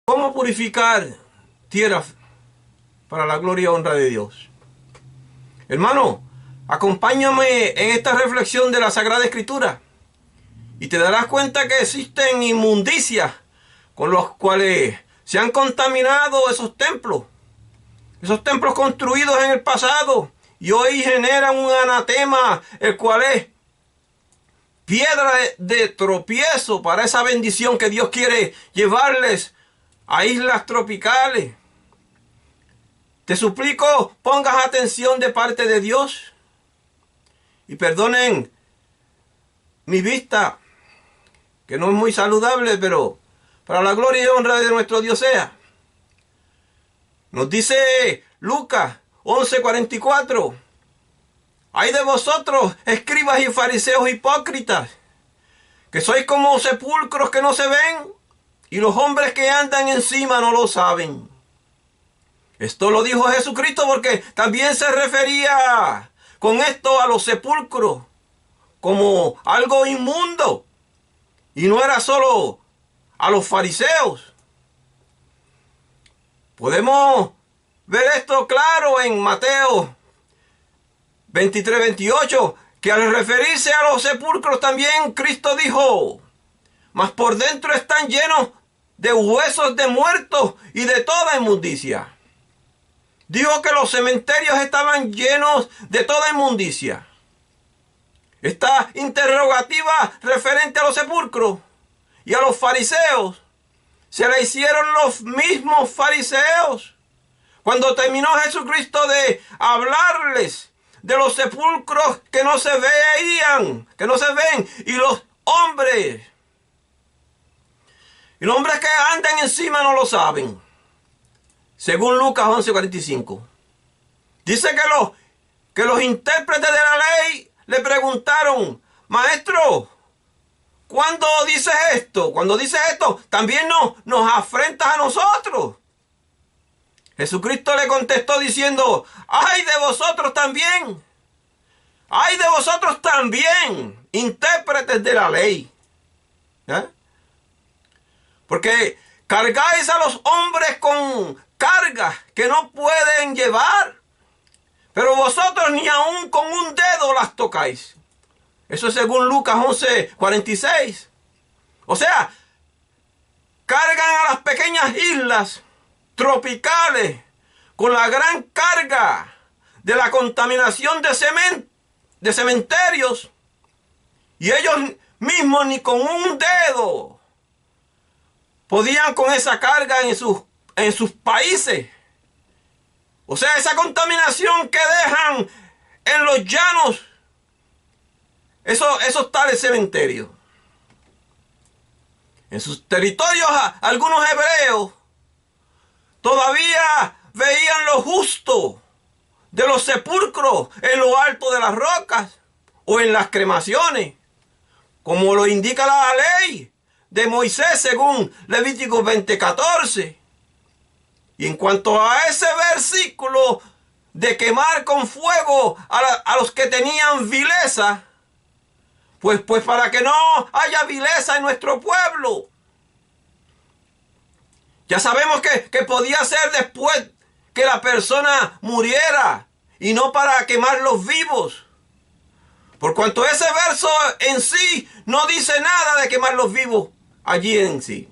¿Cómo purificar tierra para la gloria y honra de Dios? Hermano, acompáñame en esta reflexión de la Sagrada Escritura y te darás cuenta que existen inmundicias con los cuales se han contaminado esos templos construidos en el pasado, y hoy generan un anatema, el cual es piedra de tropiezo para esa bendición que Dios quiere llevarles a islas tropicales. Te suplico, pongas atención de parte de Dios y perdonen mi vista, que no es muy saludable, pero para la gloria y honra de nuestro Dios sea. Nos dice Lucas 11:44. Ay de vosotros, escribas y fariseos hipócritas, que sois como sepulcros que no se ven, y los hombres que andan encima no lo saben. Esto lo dijo Jesucristo porque también se refería con esto a los sepulcros como algo inmundo. Y no era solo a los fariseos. Podemos ver esto claro en Mateo 23:28, que al referirse a los sepulcros también Cristo dijo: mas por dentro están llenos de huesos de muertos y de toda inmundicia. Dijo que los cementerios estaban llenos de toda inmundicia. Esta interrogativa referente a los sepulcros y a los fariseos se la hicieron los mismos fariseos cuando terminó Jesucristo de hablarles de los sepulcros que no se veían, que no se ven, y los hombres que andan encima no lo saben. Según Lucas 11:45. Dice que los intérpretes de la ley le preguntaron: maestro, ¿cuándo dices esto? Cuando dices esto, también nos afrentas a nosotros. Jesucristo le contestó diciendo: ¡ay de vosotros también! ¡Ay de vosotros también, intérpretes de la ley! Porque cargáis a los hombres con cargas que no pueden llevar, pero vosotros ni aun con un dedo las tocáis. Eso es según Lucas 11:46. O sea, cargan a las pequeñas islas tropicales con la gran carga de la contaminación de cementerios, y ellos mismos ni con un dedo podían con esa carga en sus países. O sea, esa contaminación que dejan en los llanos esos tales cementerios. En sus territorios algunos hebreos todavía veían lo justo de los sepulcros en lo alto de las rocas o en las cremaciones, como lo indica la ley de Moisés según Levítico 20:14. Y en cuanto a ese versículo de quemar con fuego a los que tenían vileza, pues para que no haya vileza en nuestro pueblo. Ya sabemos que podía ser después que la persona muriera y no para quemarlos vivos. Por cuanto ese verso en sí no dice nada de quemarlos vivos allí en sí.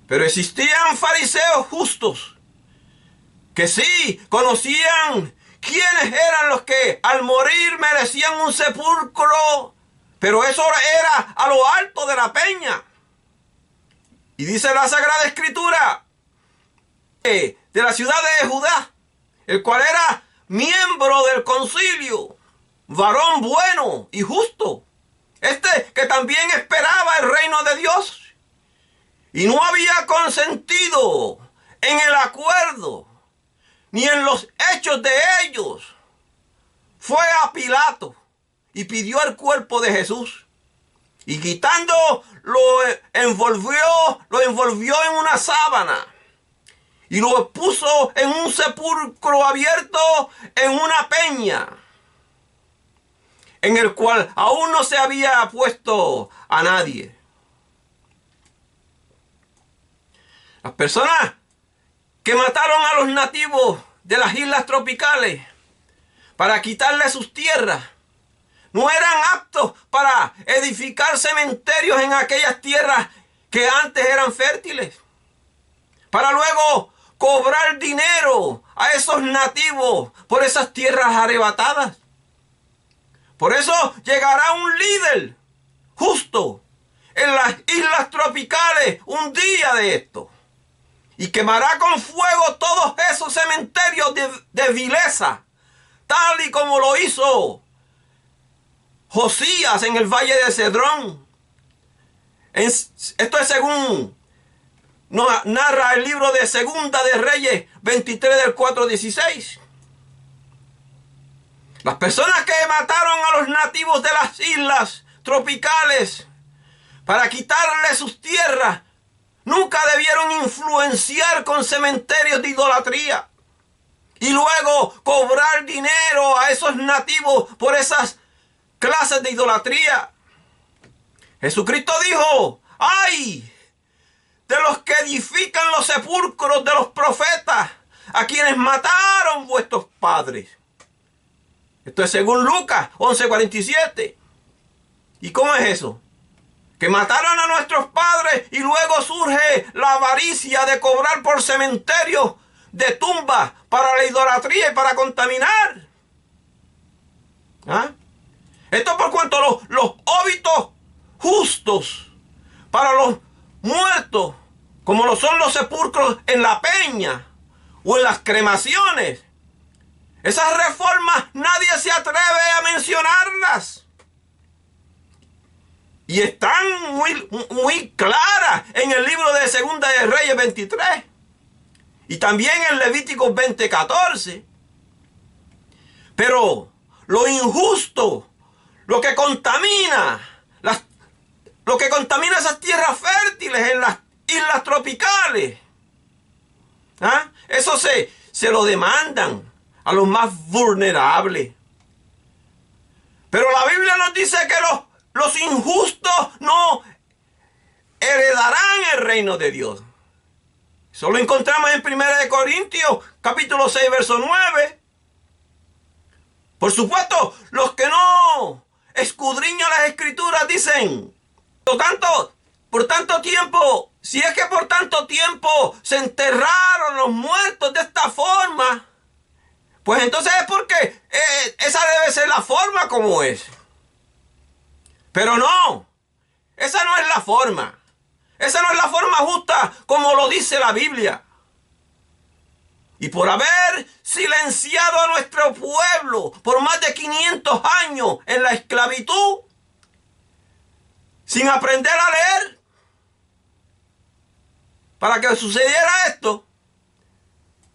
Pero existían fariseos justos que sí conocían quiénes eran los que al morir merecían un sepulcro, pero eso era a lo alto de la peña. Y dice la Sagrada Escritura de la ciudad de Judá, el cual era miembro del concilio, varón bueno y justo, que también esperaba el reino de Dios, y no había consentido en el acuerdo ni en los hechos de ellos, fue a Pilato y pidió el cuerpo de Jesús, y quitando lo envolvió en una sábana y lo puso en un sepulcro abierto en una peña, en el cual aún no se había puesto a nadie. Las personas que mataron a los nativos de las islas tropicales para quitarles sus tierras no eran aptos para edificar cementerios en aquellas tierras que antes eran fértiles, para luego cobrar dinero a esos nativos por esas tierras arrebatadas. Por eso llegará un líder justo en las islas tropicales un día de esto y quemará con fuego todos esos cementerios de vileza, tal y como lo hizo Josías en el valle de Cedrón. Esto es según narra el libro de Segunda de Reyes 23 del 4:16. Las personas que mataron a los nativos de las islas tropicales para quitarles sus tierras nunca debieron influenciar con cementerios de idolatría y luego cobrar dinero a esos nativos por esas clases de idolatría. Jesucristo dijo: ¡ay de los que edifican los sepulcros de los profetas, a quienes mataron vuestros padres! Esto es según Lucas 11:47. ¿Y cómo es eso? Que mataron a nuestros padres y luego surge la avaricia de cobrar por cementerios de tumbas para la idolatría y para contaminar. ¿Ah? Esto por cuanto los óbitos justos para los muertos, como lo son los sepulcros en la peña o en las cremaciones, esas reformas nadie se atreve a mencionarlas. Y están muy claras en el libro de Segunda de Reyes 23. Y también en Levíticos 20:14. Pero lo injusto, lo que contamina esas tierras fértiles en las islas tropicales, ¿ah? Eso se lo demandan a los más vulnerables. Pero la Biblia nos dice que los injustos no heredarán el reino de Dios. Eso lo encontramos en 1 Corintios capítulo 6 verso 9. Por supuesto, los que no escudriñan las escrituras dicen: por tanto tiempo, si es que por tanto tiempo se enterraron los muertos de esta forma, pues entonces es porque esa debe ser la forma como es. Pero no, esa no es la forma. Esa no es la forma justa como lo dice la Biblia. Y por haber silenciado a nuestro pueblo por más de 500 años en la esclavitud, sin aprender a leer, para que sucediera esto,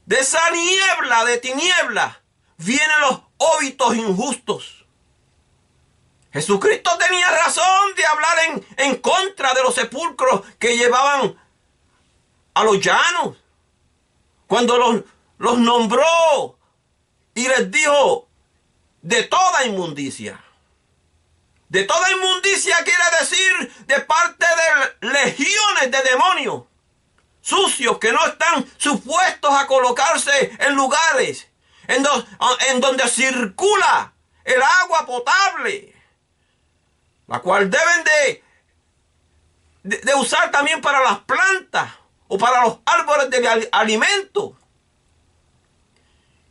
de esa niebla de tinieblas vienen los óbitos injustos. Jesucristo tenía razón de hablar en contra de los sepulcros que llevaban a los llanos, cuando los nombró y les dijo de toda inmundicia. De toda inmundicia quiere decir de parte de legiones de demonios sucios que no están supuestos a colocarse en lugares en donde circula el agua potable, la cual deben de usar también para las plantas o para los árboles de alimento.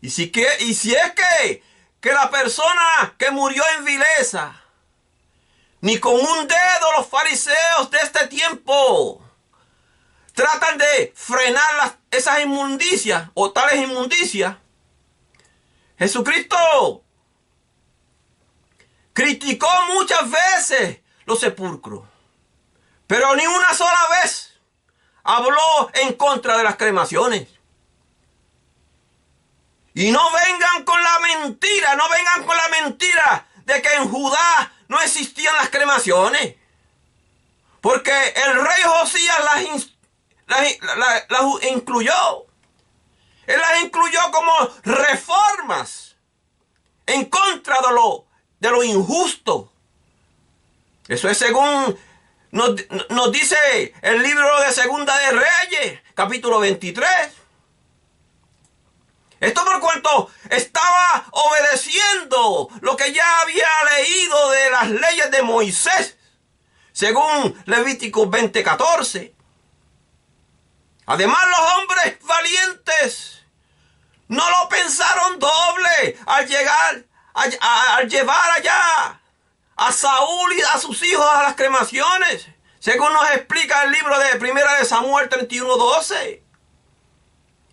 Y si es que la persona que murió en vileza, ni con un dedo los fariseos de este tiempo tratan de frenar esas inmundicias o tales inmundicias, Jesucristo criticó muchas veces los sepulcros, pero ni una sola vez habló en contra de las cremaciones. Y no vengan con la mentira de que en Judá no existían las cremaciones, porque el rey Josías las incluyó. Él las incluyó como reformas en contra de lo injusto. Eso es según nos dice el libro de Segunda de Reyes, capítulo 23. Esto por cuanto estaba obedeciendo lo que ya había leído de las leyes de Moisés, según Levítico 20:14. Además, los hombres valientes no lo pensaron doble al llevar allá a Saúl y a sus hijos a las cremaciones, según nos explica el libro de Primera de Samuel 31:12.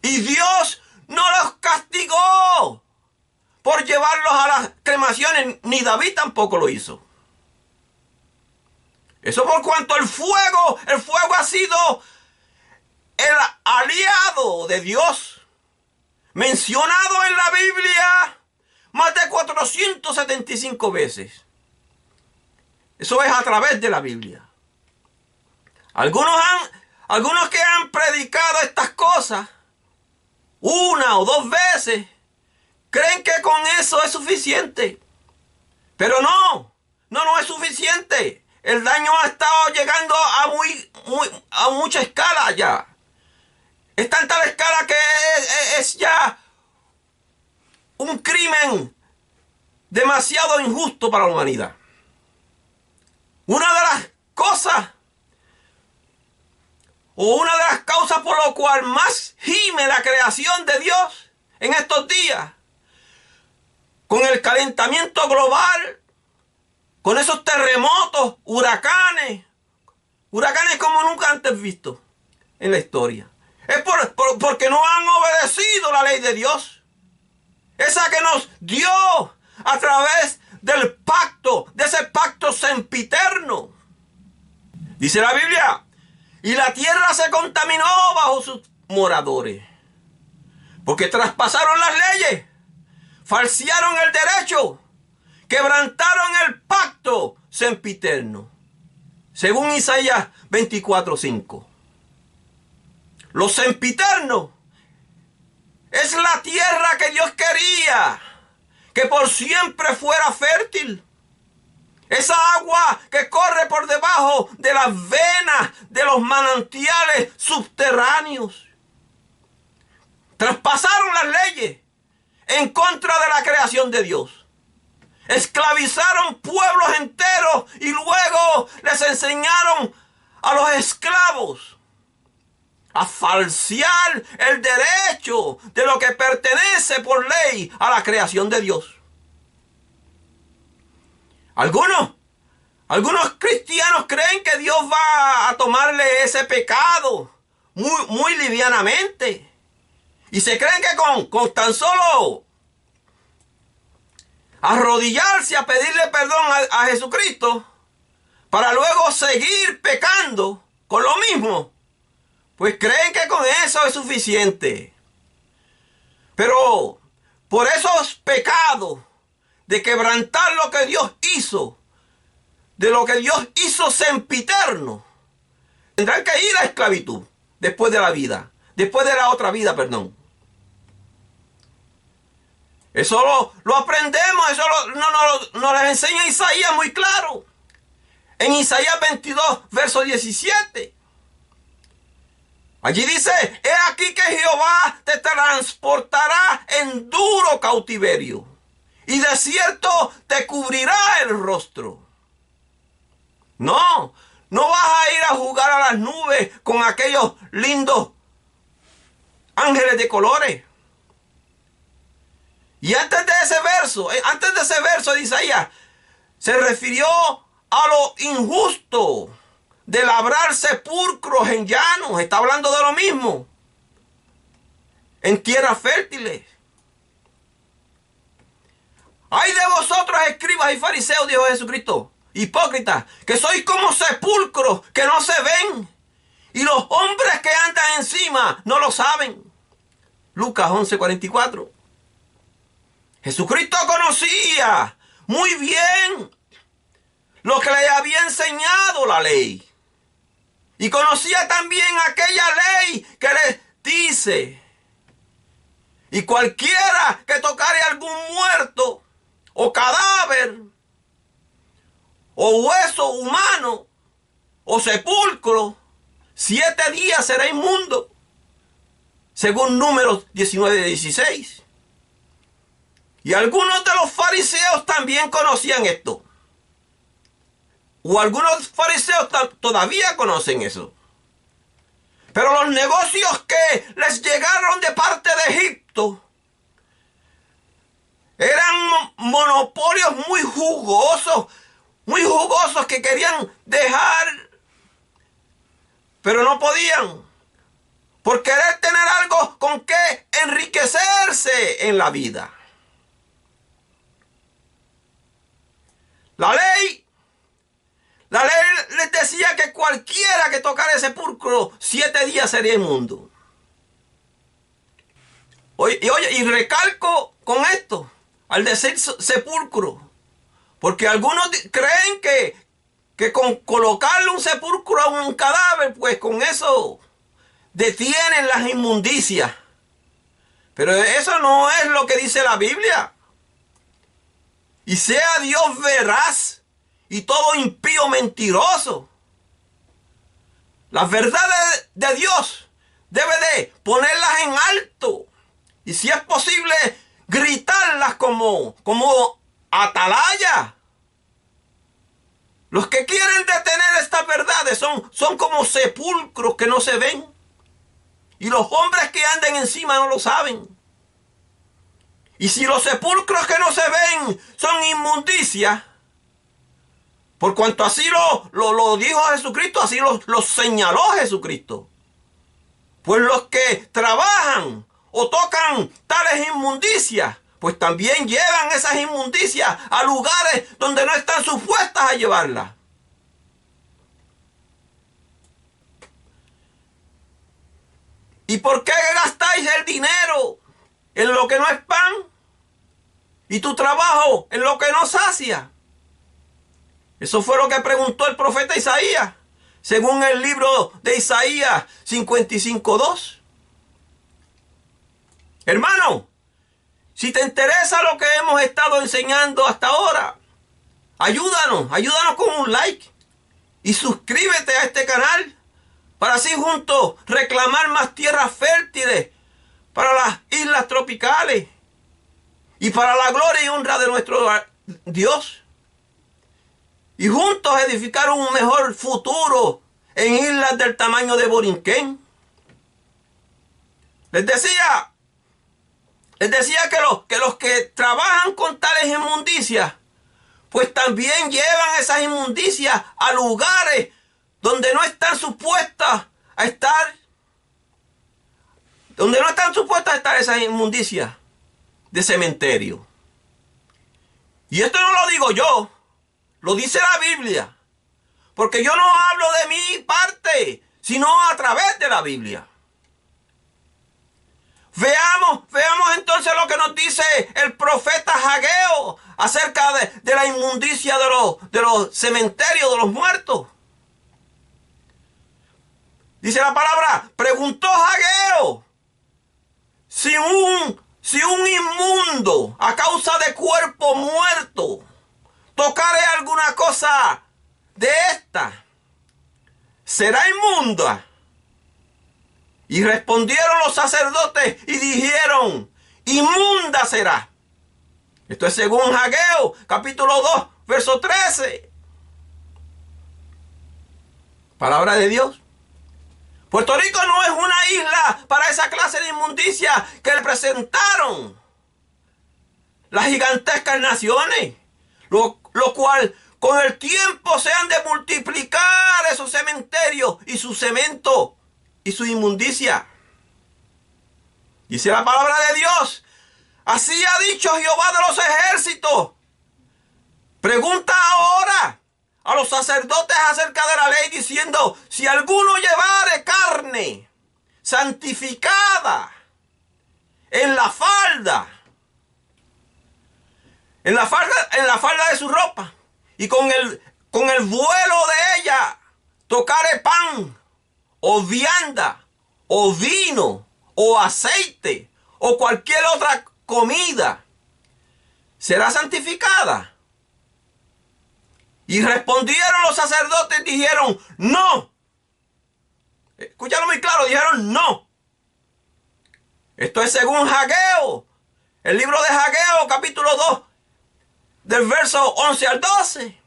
Y Dios no los castigó por llevarlos a las cremaciones, ni David tampoco lo hizo. Eso por cuanto el fuego ha sido el aliado de Dios, mencionado en la Biblia más de 475 veces. Eso es a través de la Biblia. Algunos que han predicado estas cosas una o dos veces creen que con eso es suficiente. Pero no es suficiente. El daño ha estado llegando a mucha escala ya. Es tan tal escala que es ya un crimen demasiado injusto para la humanidad. Una de las cosas o una de las causas por lo cual más gime la creación de Dios en estos días, con el calentamiento global, con esos terremotos, huracanes como nunca antes vistos en la historia, es porque no han obedecido la ley de Dios, esa que nos dio a través del pacto, de ese pacto sempiterno. Dice la Biblia: y la tierra se contaminó bajo sus moradores, porque traspasaron las leyes, falsearon el derecho, quebrantaron el pacto sempiterno, según Isaías 24:5. Lo sempiterno es la tierra que Dios quería que por siempre fuera fértil. Esa agua que corre por debajo de las venas de los manantiales subterráneos. Traspasaron las leyes en contra de la creación de Dios. Esclavizaron pueblos enteros y luego les enseñaron a los esclavos a falsear el derecho de lo que pertenece por ley a la creación de Dios. Algunos cristianos creen que Dios va a tomarle ese pecado muy livianamente. Y se creen que con tan solo arrodillarse a pedirle perdón a Jesucristo para luego seguir pecando con lo mismo, pues creen que con eso es suficiente. Pero por esos pecados de quebrantar lo que Dios hizo, de lo que Dios hizo sempiterno, tendrán que ir a esclavitud después de la otra vida, perdón. Eso lo aprendemos, eso nos lo enseña Isaías muy claro. En Isaías 22, verso 17. Allí dice: he aquí que Jehová te transportará en duro cautiverio, y de cierto te cubrirá el rostro. No vas a ir a jugar a las nubes con aquellos lindos ángeles de colores. Y antes de ese verso de Isaías, se refirió a lo injusto de labrar sepulcros en llanos. Está hablando de lo mismo en tierras fértiles. ¡Ay de vosotros, escribas y fariseos!, dijo Jesucristo, hipócritas, que sois como sepulcros que no se ven, y los hombres que andan encima no lo saben. Lucas 11:44. Jesucristo conocía muy bien lo que le había enseñado la ley. Y conocía también aquella ley que le dice: y cualquiera que tocare algún muerto o cadáver o hueso humano o sepulcro, 7 días será inmundo, según Números 19:16. Y algunos de los fariseos también conocían esto. O algunos fariseos todavía conocen eso. Pero los negocios que les llegaron de parte de Egipto eran monopolios muy jugosos que querían dejar, pero no podían, por querer tener algo con que enriquecerse en la vida. La ley les decía que cualquiera que tocara ese sepulcro 7 días sería inmundo. Y recalco con esto, al decir sepulcro, porque algunos creen que con colocarle un sepulcro a un cadáver, pues con eso detienen las inmundicias. Pero eso no es lo que dice la Biblia. Y sea Dios veraz y todo impío mentiroso. Las verdades de Dios debe de ponerlas en alto. Y si es posible, gritarlas como atalaya. Los que quieren detener estas verdades son como sepulcros que no se ven. Y los hombres que andan encima no lo saben. Y si los sepulcros que no se ven son inmundicia, por cuanto así lo dijo Jesucristo, así lo señaló Jesucristo, pues los que trabajan o tocan tales inmundicias, pues también llevan esas inmundicias a lugares donde no están supuestas a llevarlas. ¿Y por qué gastáis el dinero en lo que no es pan y tu trabajo en lo que no sacia? Eso fue lo que preguntó el profeta Isaías, según el libro de Isaías 55:2. Hermano, si te interesa lo que hemos estado enseñando hasta ahora, ayúdanos con un like y suscríbete a este canal para así juntos reclamar más tierras fértiles para las islas tropicales y para la gloria y honra de nuestro Dios. Y juntos edificar un mejor futuro en islas del tamaño de Borinquén. Les decía que los que trabajan con tales inmundicias, pues también llevan esas inmundicias a lugares donde no están supuestas a estar. Donde no están supuestas a estar esas inmundicias de cementerio. Y esto no lo digo yo, lo dice la Biblia. Porque yo no hablo de mi parte, sino a través de la Biblia. Veamos entonces lo que nos dice el profeta Ageo acerca de la inmundicia de los cementerios de los muertos. Dice la palabra, preguntó Ageo, si un inmundo a causa de cuerpo muerto tocare alguna cosa de esta, ¿será inmunda? Y respondieron los sacerdotes y dijeron, inmunda será. Esto es según Ageo, capítulo 2, verso 13. Palabra de Dios. Puerto Rico no es una isla para esa clase de inmundicia que le presentaron las gigantescas naciones, lo cual con el tiempo se han de multiplicar esos cementerios y su cemento y su inmundicia. Dice la palabra de Dios, así ha dicho Jehová de los ejércitos. Pregunta ahora a los sacerdotes acerca de la ley diciendo, si alguno llevare carne santificada en la falda de su ropa y con el vuelo de ella tocare pan o vianda o vino o aceite o cualquier otra comida, será santificada. Y respondieron los sacerdotes y dijeron, no. Escúchalo muy claro, dijeron no. Esto es según Ageo, el libro de Ageo, capítulo 2, del verso 11 al 12.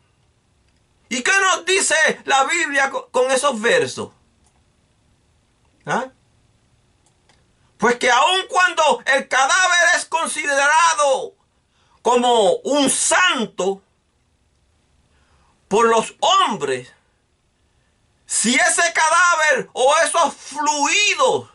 ¿Y qué nos dice la Biblia con esos versos? ¿Ah? Pues que aun cuando el cadáver es considerado como un santo por los hombres, si ese cadáver o esos fluidos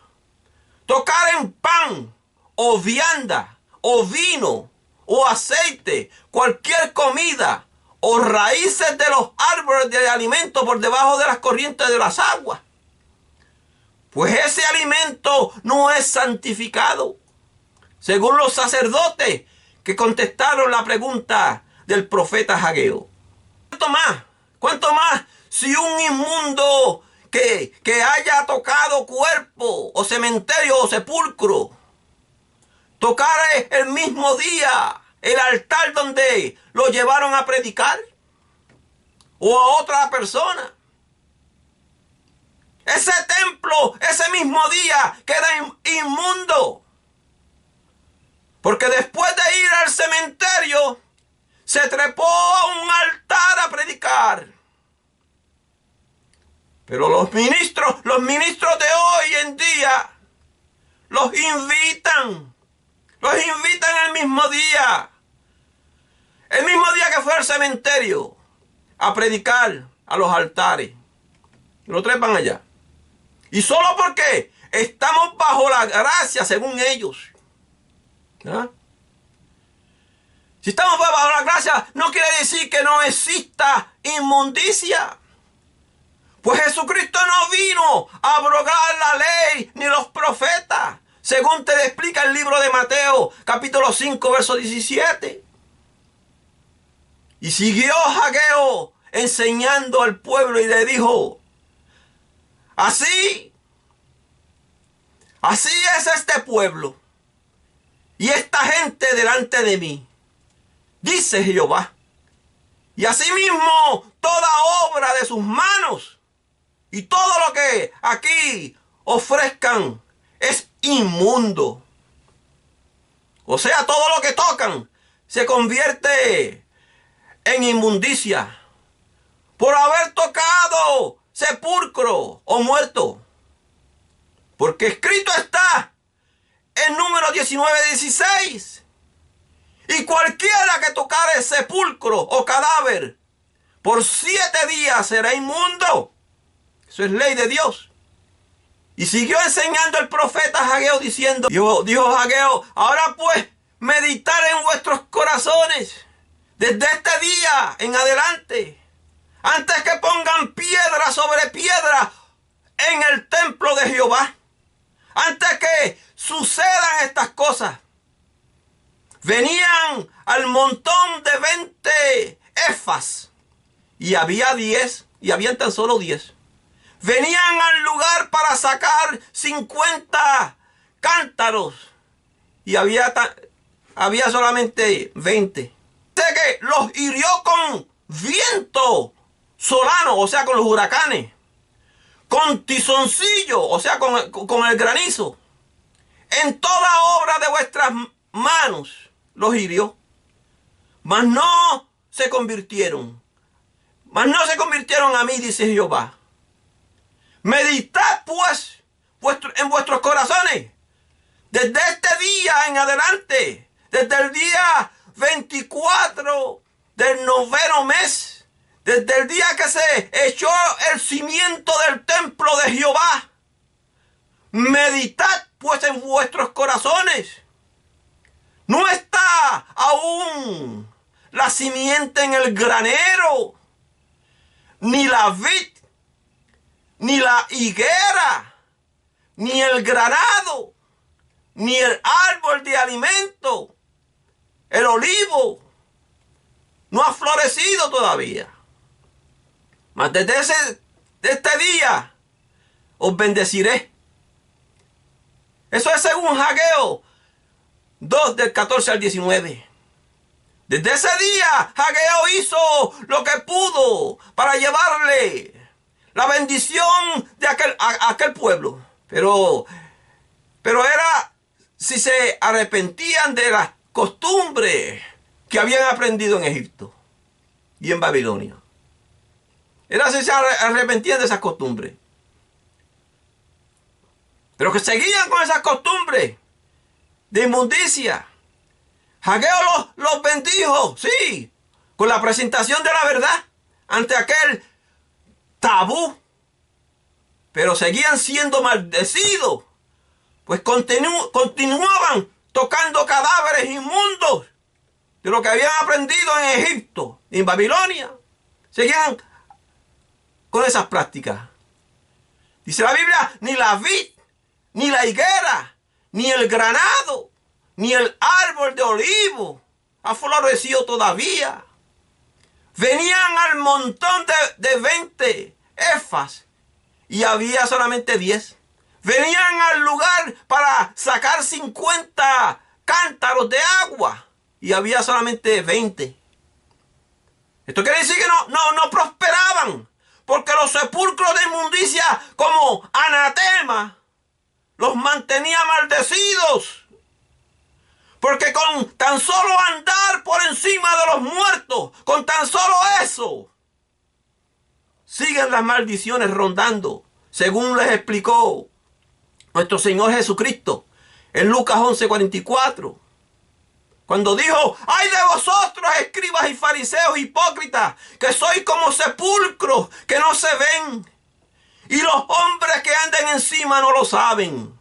tocaren pan o vianda o vino o aceite, cualquier comida o raíces de los árboles de alimento por debajo de las corrientes de las aguas, pues ese alimento no es santificado, según los sacerdotes que contestaron la pregunta del profeta Ageo. ¿Cuánto más si un inmundo que haya tocado cuerpo o cementerio o sepulcro tocare el mismo día el altar donde lo llevaron a predicar o a otra persona? Ese templo, ese mismo día, queda inmundo. Porque después de ir al cementerio, se trepó a un altar a predicar. Pero los ministros de hoy en día, los invitan el mismo día que fue al cementerio, a predicar a los altares. Y lo trepan allá. Y solo porque estamos bajo la gracia, según ellos. ¿Ah? Si estamos bajo la gracia, no quiere decir que no exista inmundicia. Pues Jesucristo no vino a abrogar la ley ni los profetas, según te explica el libro de Mateo, capítulo 5, verso 17. Y siguió Ageo enseñando al pueblo y le dijo, Así es este pueblo y esta gente delante de mí, dice Jehová. Y asimismo toda obra de sus manos y todo lo que aquí ofrezcan es inmundo. O sea, todo lo que tocan se convierte en inmundicia por haber tocado sepulcro o muerto. Porque escrito está en Números 19:16. Y cualquiera que tocare sepulcro o cadáver por 7 días será inmundo. Eso es ley de Dios. Y siguió enseñando el profeta Ageo diciendo, dijo Ageo, ahora pues meditar en vuestros corazones desde este día en adelante, antes que pongan piedra sobre piedra en el templo de Jehová, antes que sucedan estas cosas. Venían al montón de 20 efas y había 10, y habían tan solo 10. Venían al lugar para sacar 50 cántaros y había solamente 20. Sé que los hirió con viento solano, o sea, con los huracanes, con tizoncillo, o sea, con el granizo. En toda obra de vuestras manos los hirió, mas no se convirtieron a mí, dice Jehová. Meditad pues en vuestros corazones desde este día en adelante, desde el día 24 del 9º mes, desde el día que se echó el cimiento del templo de Jehová. Meditad pues en vuestros corazones. No está aún la simiente en el granero, ni la vid, ni la higuera, ni el granado, ni el árbol de alimento, el olivo, no ha florecido todavía. Mas desde este día os bendeciré. Eso es según Ageo 2, del 14 al 19. Desde ese día, Hageo hizo lo que pudo para llevarle la bendición de aquel pueblo. Pero era si se arrepentían de las costumbres que habían aprendido en Egipto y en Babilonia. Era si se arrepentían de esas costumbres. Pero que seguían con esas costumbres de inmundicia. Hageo los bendijo, sí, con la presentación de la verdad ante aquel tabú. Pero seguían siendo maldecidos, pues continuaban tocando cadáveres inmundos de lo que habían aprendido en Egipto, en Babilonia. Seguían con esas prácticas. Dice la Biblia, ni la vid, ni la higuera, ni el granado, ni el árbol de olivo ha florecido todavía. Venían al montón de 20 efas y había solamente 10. Venían al lugar para sacar 50 cántaros de agua y había solamente 20. Esto quiere decir que no prosperaban, porque los sepulcros de inmundicia como anatema los mantenía maldecidos. Porque con tan solo andar por encima de los muertos, con tan solo eso, siguen las maldiciones rondando, según les explicó nuestro Señor Jesucristo en Lucas 11:44. Cuando dijo, ¡ay de vosotros, escribas y fariseos hipócritas, que sois como sepulcros que no se ven, y los hombres que andan encima no lo saben!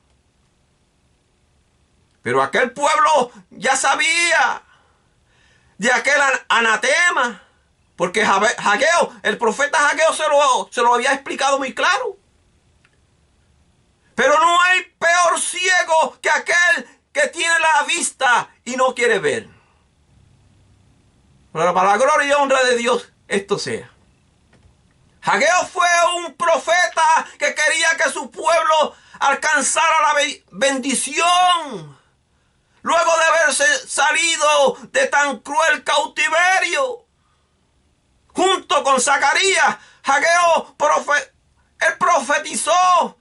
Pero aquel pueblo ya sabía de aquel anatema, porque Hageo, el profeta Hageo se lo había explicado muy claro. Pero no hay peor ciego que aquel que tiene la vista y no quiere ver. Pero para la gloria y honra de Dios esto sea. Hageo fue un profeta que quería que su pueblo alcanzara la bendición. Luego de haberse salido de tan cruel cautiverio. Junto con Zacarías, Hageo profetizó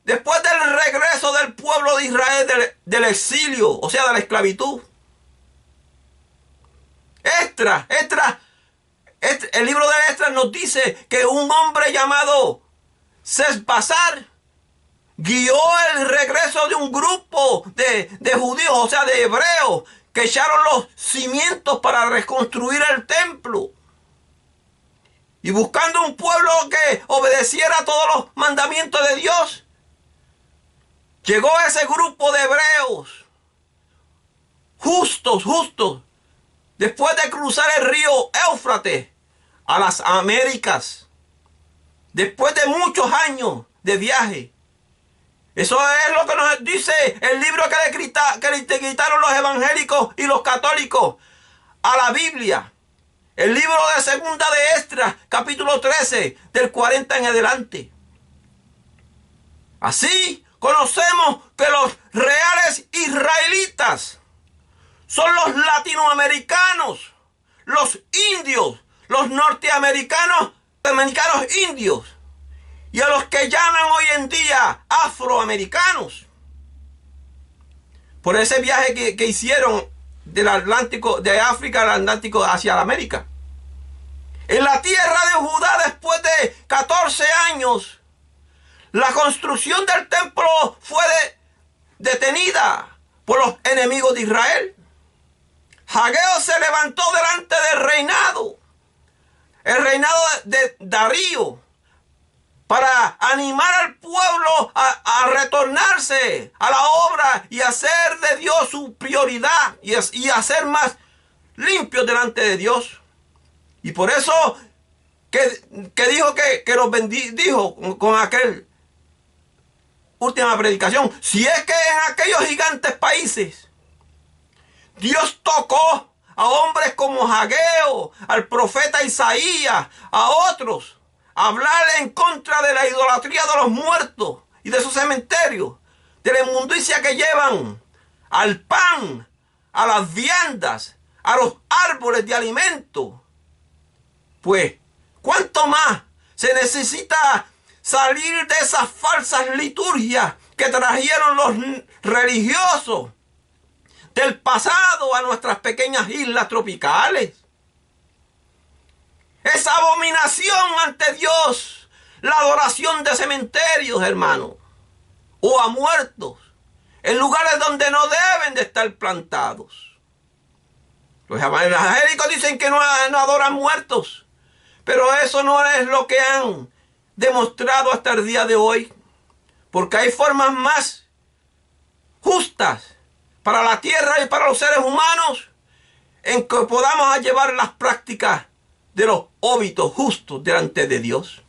después del regreso del pueblo de Israel del exilio, o sea, de la esclavitud. El libro de Esdras nos dice que un hombre llamado Sesbazar guió el regreso de un grupo de judíos, o sea, de hebreos, que echaron los cimientos para reconstruir el templo. Y buscando un pueblo que obedeciera todos los mandamientos de Dios, llegó ese grupo de hebreos, justos, después de cruzar el río Éufrates a las Américas, después de muchos años de viaje. Eso es lo que nos dice el libro que le quitaron los evangélicos y los católicos a la Biblia. El libro de Segunda de Esdras, capítulo 13, del 40 en adelante. Así conocemos que los reales israelitas son los latinoamericanos, los indios, los norteamericanos indios, y a los que llaman hoy en día afroamericanos. Por ese viaje que hicieron del Atlántico, de África al Atlántico hacia la América. En la tierra de Judá, después de 14 años, la construcción del templo fue detenida por los enemigos de Israel. Hageo se levantó delante del reinado, el reinado de Darío, para animar al pueblo a retornarse a la obra y hacer de Dios su prioridad y hacer más limpios delante de Dios. Y por eso que dijo que los bendijo con aquel última predicación. Si es que en aquellos gigantes países Dios tocó a hombres como Hageo, al profeta Isaías, a otros, hablar en contra de la idolatría de los muertos y de sus cementerios, de la inmundicia que llevan al pan, a las viandas, a los árboles de alimento, pues, ¿cuánto más se necesita salir de esas falsas liturgias que trajeron los religiosos del pasado a nuestras pequeñas islas tropicales? Esa abominación ante Dios, la adoración de cementerios, hermanos, o a muertos, en lugares donde no deben de estar plantados. Los evangélicos dicen que no adoran muertos, pero eso no es lo que han demostrado hasta el día de hoy, porque hay formas más justas para la tierra y para los seres humanos en que podamos llevar las prácticas de los óbitos justos delante de Dios.